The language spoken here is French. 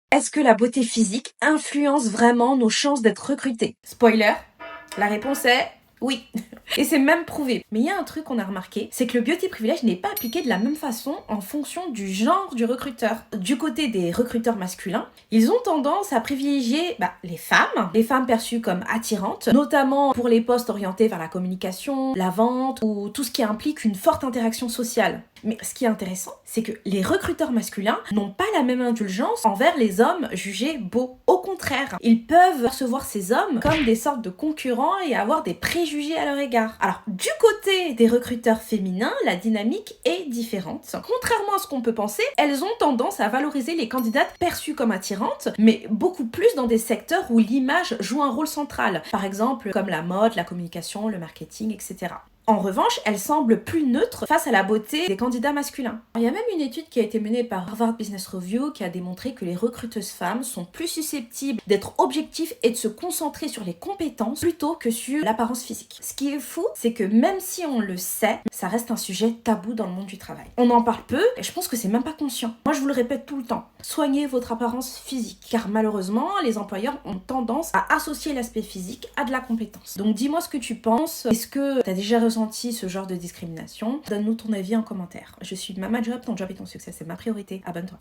Est-ce que la beauté physique influence vraiment nos chances d'être recrutés? Spoiler, la réponse est oui. Et c'est même prouvé. Mais il y a un truc qu'on a remarqué, c'est que le beauty privilège n'est pas appliqué de la même façon en fonction du genre du recruteur. Du côté des recruteurs masculins, ils ont tendance à privilégier les femmes perçues comme attirantes, notamment pour les postes orientés vers la communication, la vente ou tout ce qui implique une forte interaction sociale. Mais ce qui est intéressant, c'est que les recruteurs masculins n'ont pas la même indulgence envers les hommes jugés beaux. Au contraire, ils peuvent percevoir ces hommes comme des sortes de concurrents et avoir des préjugés à leur égard. Alors, du côté des recruteurs féminins, la dynamique est différente. Contrairement à ce qu'on peut penser, elles ont tendance à valoriser les candidates perçues comme attirantes, mais beaucoup plus dans des secteurs où l'image joue un rôle central. Par exemple, comme la mode, la communication, le marketing, etc. En revanche, elle semble plus neutre face à la beauté des candidats masculins. Il y a même une étude qui a été menée par Harvard Business Review qui a démontré que les recruteuses femmes sont plus susceptibles d'être objectives et de se concentrer sur les compétences plutôt que sur l'apparence physique. Ce qui est fou, c'est que même si on le sait, ça reste un sujet tabou dans le monde du travail. On en parle peu et je pense que c'est même pas conscient. Moi, je vous le répète tout le temps. Soignez votre apparence physique, car malheureusement, les employeurs ont tendance à associer l'aspect physique à de la compétence. Donc dis-moi ce que tu penses. Est-ce que tu as déjà ressenti ce genre de discrimination? Donne-nous ton avis en commentaire. Je suis Mama Job, ton job et ton succès, c'est ma priorité. Abonne-toi.